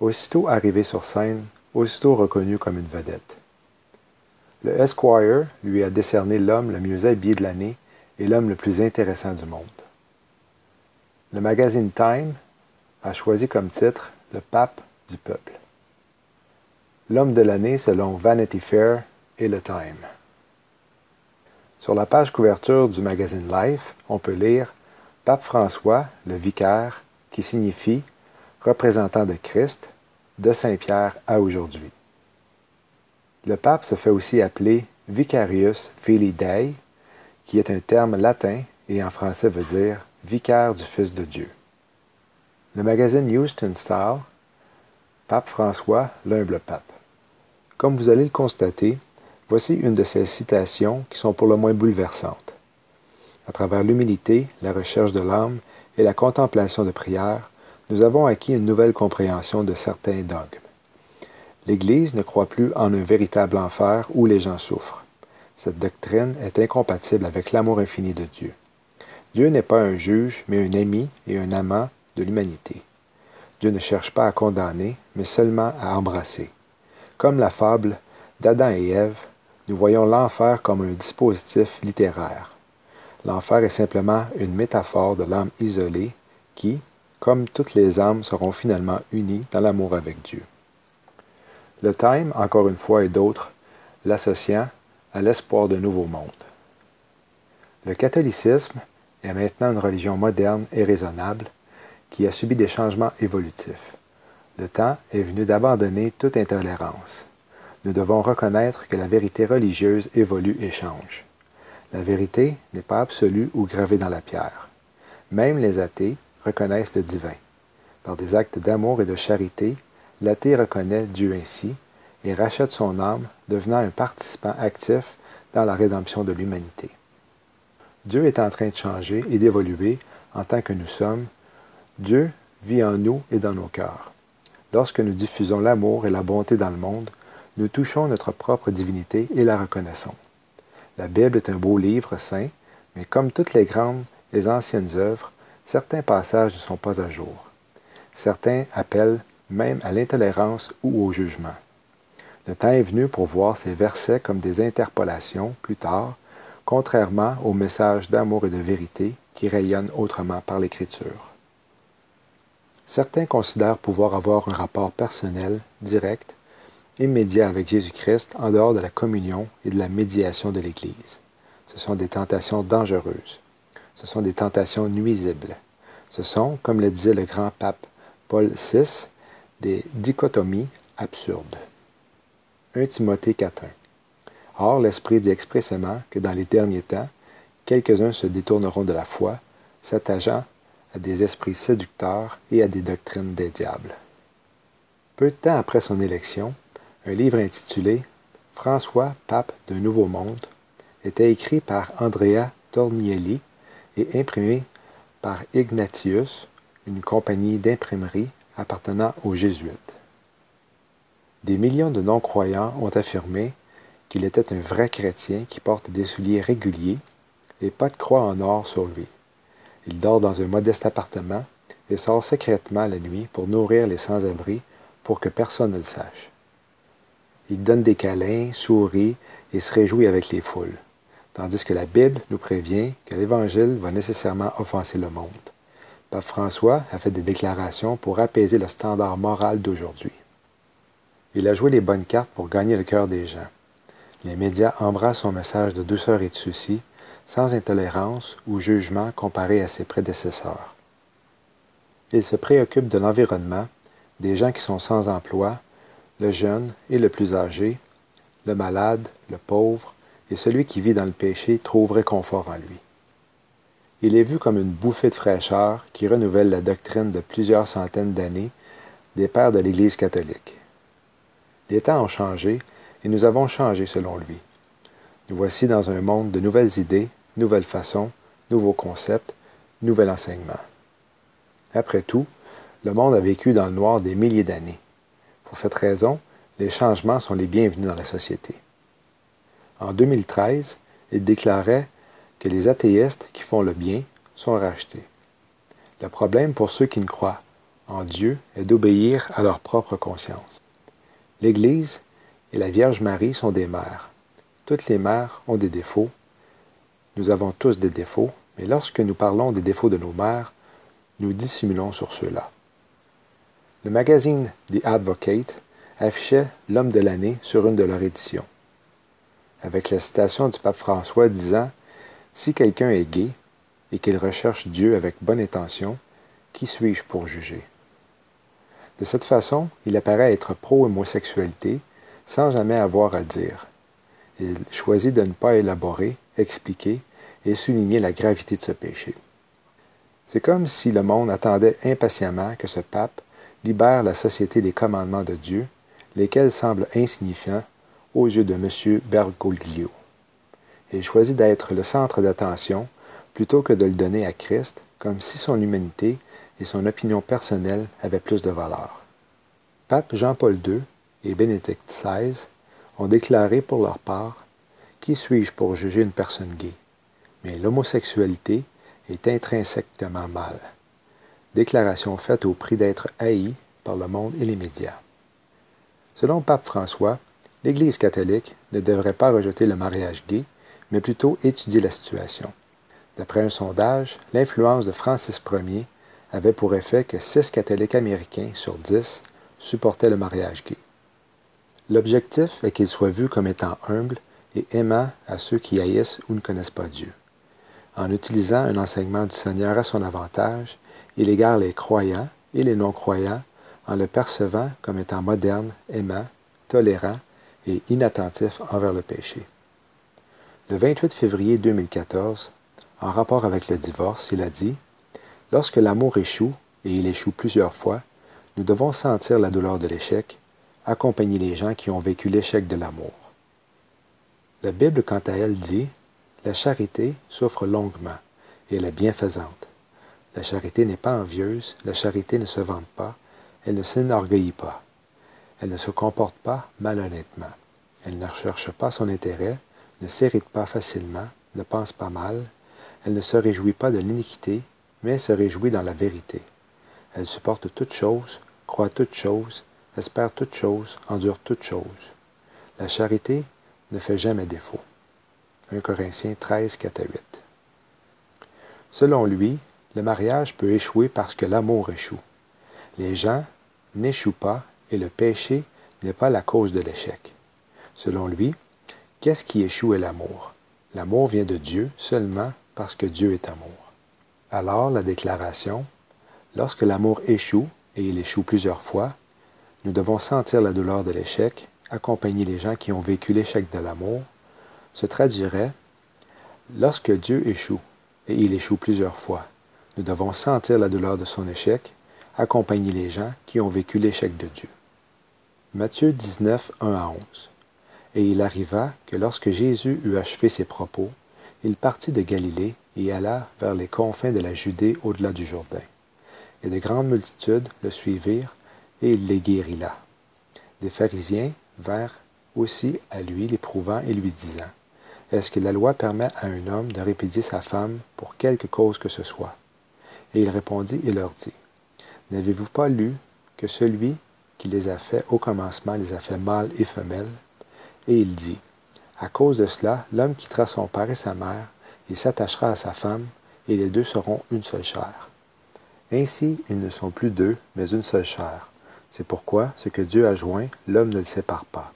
Aussitôt arrivé sur scène, aussitôt reconnu comme une vedette. Le Esquire lui a décerné l'homme le mieux habillé de l'année et l'homme le plus intéressant du monde. Le magazine Time a choisi comme titre « Le pape du peuple ». L'homme de l'année selon Vanity Fair et le Time. Sur la page couverture du magazine Life, on peut lire « Pape François, le vicaire », qui signifie « représentant de Christ, de Saint-Pierre à aujourd'hui ». Le pape se fait aussi appeler Vicarius Filii Dei, qui est un terme latin et en français veut dire « vicaire du Fils de Dieu ». Le magazine Houston Style, Pape François, l'humble pape. Comme vous allez le constater, voici une de ces citations qui sont pour le moins bouleversantes. À travers l'humilité, la recherche de l'âme et la contemplation de prière, nous avons acquis une nouvelle compréhension de certains dogmes. L'Église ne croit plus en un véritable enfer où les gens souffrent. Cette doctrine est incompatible avec l'amour infini de Dieu. Dieu n'est pas un juge, mais un ami et un amant de l'humanité. Dieu ne cherche pas à condamner, mais seulement à embrasser. Comme la fable d'Adam et Ève, nous voyons l'enfer comme un dispositif littéraire. L'enfer est simplement une métaphore de l'âme isolée qui, comme toutes les âmes, seront finalement unies dans l'amour avec Dieu. Le Time, encore une fois, et d'autres, l'associant à l'espoir d'un nouveau monde. Le catholicisme est maintenant une religion moderne et raisonnable qui a subi des changements évolutifs. Le temps est venu d'abandonner toute intolérance. Nous devons reconnaître que la vérité religieuse évolue et change. La vérité n'est pas absolue ou gravée dans la pierre. Même les athées reconnaissent le divin. Par des actes d'amour et de charité, l'athée reconnaît Dieu ainsi et rachète son âme, devenant un participant actif dans la rédemption de l'humanité. Dieu est en train de changer et d'évoluer en tant que nous sommes. Dieu vit en nous et dans nos cœurs. Lorsque nous diffusons l'amour et la bonté dans le monde, nous touchons notre propre divinité et la reconnaissons. La Bible est un beau livre saint, mais comme toutes les grandes et anciennes œuvres, certains passages ne sont pas à jour. Certains appellent même à l'intolérance ou au jugement. Le temps est venu pour voir ces versets comme des interpolations, plus tard, contrairement aux messages d'amour et de vérité qui rayonnent autrement par l'Écriture. Certains considèrent pouvoir avoir un rapport personnel, direct, immédiat avec Jésus-Christ en dehors de la communion et de la médiation de l'Église. Ce sont des tentations dangereuses. Ce sont des tentations nuisibles. Ce sont, comme le disait le grand pape Paul VI, des dichotomies absurdes. 1 Timothée 4.1. Or, l'Esprit dit expressément que dans les derniers temps, quelques-uns se détourneront de la foi, s'attachant à des esprits séducteurs et à des doctrines des diables. Peu de temps après son élection, un livre intitulé « François, pape d'un nouveau monde » était écrit par Andrea Tornielli et imprimé par Ignatius, une compagnie d'imprimerie appartenant aux Jésuites. Des millions de non-croyants ont affirmé qu'il était un vrai chrétien qui porte des souliers réguliers et pas de croix en or sur lui. Il dort dans un modeste appartement et sort secrètement la nuit pour nourrir les sans-abri pour que personne ne le sache. Il donne des câlins, sourit et se réjouit avec les foules, tandis que la Bible nous prévient que l'Évangile va nécessairement offenser le monde. Pape François a fait des déclarations pour apaiser le standard moral d'aujourd'hui. Il a joué les bonnes cartes pour gagner le cœur des gens. Les médias embrassent son message de douceur et de souci, sans intolérance ou jugement comparé à ses prédécesseurs. Il se préoccupe de l'environnement, des gens qui sont sans emploi, le jeune et le plus âgé, le malade, le pauvre, et celui qui vit dans le péché trouve réconfort en lui. Il est vu comme une bouffée de fraîcheur qui renouvelle la doctrine de plusieurs centaines d'années des pères de l'Église catholique. Les temps ont changé et nous avons changé selon lui. Nous voici dans un monde de nouvelles idées, nouvelles façons, nouveaux concepts, nouvel enseignement. Après tout, le monde a vécu dans le noir des milliers d'années. Pour cette raison, les changements sont les bienvenus dans la société. En 2013, il déclarait que les athéistes qui font le bien sont rachetés. Le problème pour ceux qui ne croient en Dieu est d'obéir à leur propre conscience. L'Église et la Vierge Marie sont des mères. Toutes les mères ont des défauts. Nous avons tous des défauts, mais lorsque nous parlons des défauts de nos mères, nous dissimulons sur ceux-là. Le magazine The Advocate affichait l'homme de l'année sur une de leurs éditions, avec la citation du pape François disant « Si quelqu'un est gay et qu'il recherche Dieu avec bonne intention, qui suis-je pour juger ?» De cette façon, il apparaît être pro-homosexualité sans jamais avoir à le dire. Il choisit de ne pas élaborer, expliquer et souligner la gravité de ce péché. C'est comme si le monde attendait impatiemment que ce pape libère la société des commandements de Dieu, lesquels semblent insignifiants aux yeux de M. Bergoglio. Il choisit d'être le centre d'attention plutôt que de le donner à Christ, comme si son humanité et son opinion personnelle avaient plus de valeur. Pape Jean-Paul II et Bénédicte XVI ont déclaré pour leur part « Qui suis-je pour juger une personne gay? Mais l'homosexualité est intrinsèquement mal. » Déclaration faite au prix d'être haï par le monde et les médias. Selon Pape François, l'Église catholique ne devrait pas rejeter le mariage gay, mais plutôt étudier la situation. D'après un sondage, l'influence de Francis Ier avait pour effet que 6 catholiques américains sur 10 supportaient le mariage gay. L'objectif est qu'il soit vu comme étant humble et aimant à ceux qui haïssent ou ne connaissent pas Dieu. En utilisant un enseignement du Seigneur à son avantage, il égare les croyants et les non-croyants en le percevant comme étant moderne, aimant, tolérant et inattentif envers le péché. Le 28 février 2014, en rapport avec le divorce, il a dit « Lorsque l'amour échoue, et il échoue plusieurs fois, nous devons sentir la douleur de l'échec, accompagner les gens qui ont vécu l'échec de l'amour. » La Bible, quant à elle, dit « La charité souffre longuement, et elle est bienfaisante. La charité n'est pas envieuse, la charité ne se vante pas, elle ne s'enorgueillit pas. Elle ne se comporte pas malhonnêtement. Elle ne cherche pas son intérêt, ne s'irrite pas facilement, ne pense pas mal. Elle ne se réjouit pas de l'iniquité, mais se réjouit dans la vérité. Elle supporte toutes choses, croit toutes choses, espère toutes choses, endure toutes choses. La charité ne fait jamais défaut. 1 Corinthiens 13, 4 à 8. Selon lui, le mariage peut échouer parce que l'amour échoue. Les gens n'échouent pas et le péché n'est pas la cause de l'échec. Selon lui, qu'est-ce qui échoue est l'amour. L'amour vient de Dieu seulement parce que Dieu est amour. Alors la déclaration, lorsque l'amour échoue, et il échoue plusieurs fois, nous devons sentir la douleur de l'échec, accompagner les gens qui ont vécu l'échec de l'amour, se traduirait, lorsque Dieu échoue, et il échoue plusieurs fois, nous devons sentir la douleur de son échec, accompagner les gens qui ont vécu l'échec de Dieu. Matthieu 19, 1 à 11. Et il arriva que lorsque Jésus eut achevé ses propos, il partit de Galilée et alla vers les confins de la Judée au-delà du Jourdain. Et de grandes multitudes le suivirent, et il les guérit là. Des pharisiens vinrent aussi à lui l'éprouvant et lui disant, « Est-ce que la loi permet à un homme de répudier sa femme pour quelque cause que ce soit? » Et il répondit et leur dit, « N'avez-vous pas lu que celui qui les a fait au commencement les a fait mâles et femelles? » Et il dit, « À cause de cela, l'homme quittera son père et sa mère, et s'attachera à sa femme, et les deux seront une seule chair. Ainsi, ils ne sont plus deux, mais une seule chair. C'est pourquoi ce que Dieu a joint, l'homme ne le sépare pas. »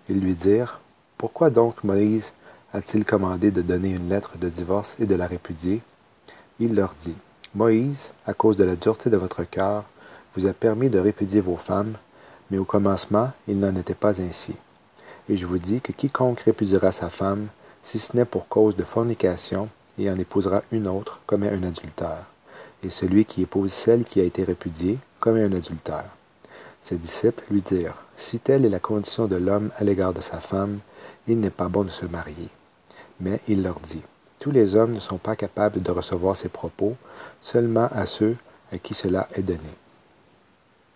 Ils lui dirent, « Pourquoi donc Moïse a-t-il commandé de donner une lettre de divorce et de la répudier? » Il leur dit, « Moïse, à cause de la dureté de votre cœur, vous a permis de répudier vos femmes, mais au commencement, il n'en était pas ainsi. Et je vous dis que quiconque répudiera sa femme, si ce n'est pour cause de fornication, et en épousera une autre, commet un adultère. Et celui qui épouse celle qui a été répudiée, commet un adultère. » Ses disciples lui dirent, « Si telle est la condition de l'homme à l'égard de sa femme, il n'est pas bon de se marier. » Mais il leur dit, « Tous les hommes ne sont pas capables de recevoir ces propos, seulement à ceux à qui cela est donné. »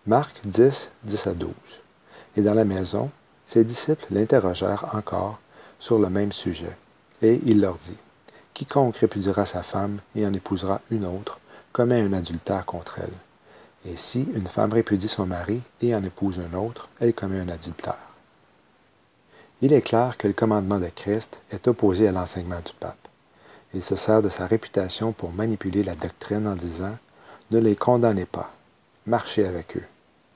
Marc 10, 10 à 12. Et dans la maison, ses disciples l'interrogèrent encore sur le même sujet. Et il leur dit, « Quiconque répudiera sa femme et en épousera une autre, commet un adultère contre elle. Et si une femme répudie son mari et en épouse un autre, elle commet un adultère. Il est clair que le commandement de Christ est opposé à l'enseignement du pape. Il se sert de sa réputation pour manipuler la doctrine en disant « Ne les condamnez pas, marchez avec eux »,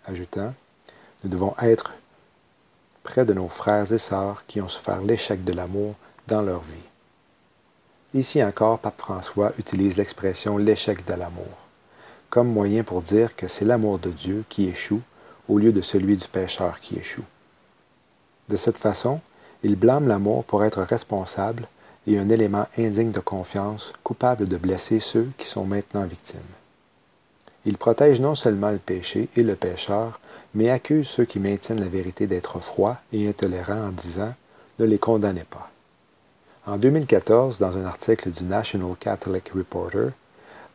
ajoutant « Nous devons être près de nos frères et sœurs qui ont souffert l'échec de l'amour dans leur vie. » Ici encore, Pape François utilise l'expression « l'échec de l'amour » comme moyen pour dire que c'est l'amour de Dieu qui échoue au lieu de celui du pécheur qui échoue. De cette façon, il blâme l'amour pour être responsable et un élément indigne de confiance, coupable de blesser ceux qui sont maintenant victimes. Il protège non seulement le péché et le pécheur, mais accuse ceux qui maintiennent la vérité d'être froids et intolérants en disant « Ne les condamnez pas ». En 2014, dans un article du National Catholic Reporter,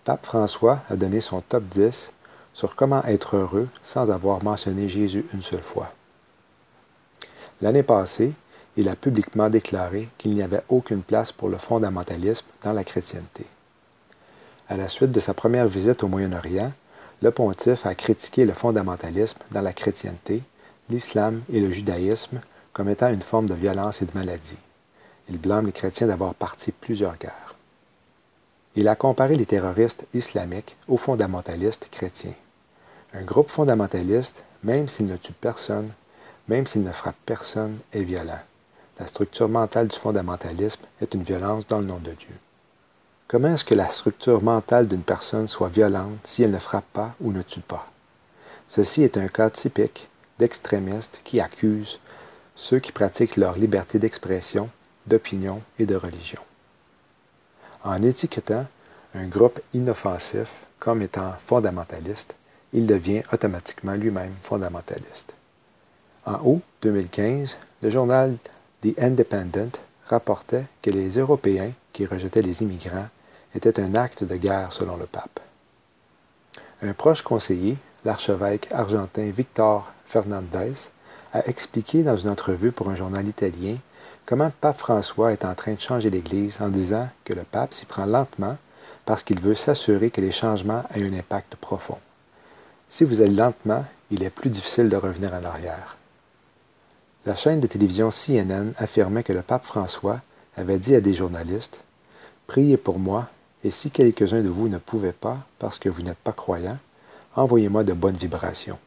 Pape François a donné son top 10 sur comment être heureux sans avoir mentionné Jésus une seule fois. L'année passée, il a publiquement déclaré qu'il n'y avait aucune place pour le fondamentalisme dans la chrétienté. À la suite de sa première visite au Moyen-Orient, le pontife a critiqué le fondamentalisme dans la chrétienté, l'islam et le judaïsme comme étant une forme de violence et de maladie. Il blâme les chrétiens d'avoir parti plusieurs guerres. Il a comparé les terroristes islamiques aux fondamentalistes chrétiens. Un groupe fondamentaliste, même s'il ne tue personne, même s'il ne frappe personne, est violent. La structure mentale du fondamentalisme est une violence dans le nom de Dieu. Comment est-ce que la structure mentale d'une personne soit violente si elle ne frappe pas ou ne tue pas? Ceci est un cas typique d'extrémistes qui accusent ceux qui pratiquent leur liberté d'expression, d'opinion et de religion. En étiquetant un groupe inoffensif comme étant fondamentaliste, il devient automatiquement lui-même fondamentaliste. En août 2015, le journal The Independent rapportait que les Européens qui rejetaient les immigrants étaient un acte de guerre selon le pape. Un proche conseiller, l'archevêque argentin Victor Fernandez, a expliqué dans une entrevue pour un journal italien comment Pape François est en train de changer l'Église en disant que le pape s'y prend lentement parce qu'il veut s'assurer que les changements aient un impact profond. Si vous allez lentement, il est plus difficile de revenir en arrière. La chaîne de télévision CNN affirmait que le pape François avait dit à des journalistes « Priez pour moi, et si quelques-uns de vous ne pouvaient pas parce que vous n'êtes pas croyants, envoyez-moi de bonnes vibrations. »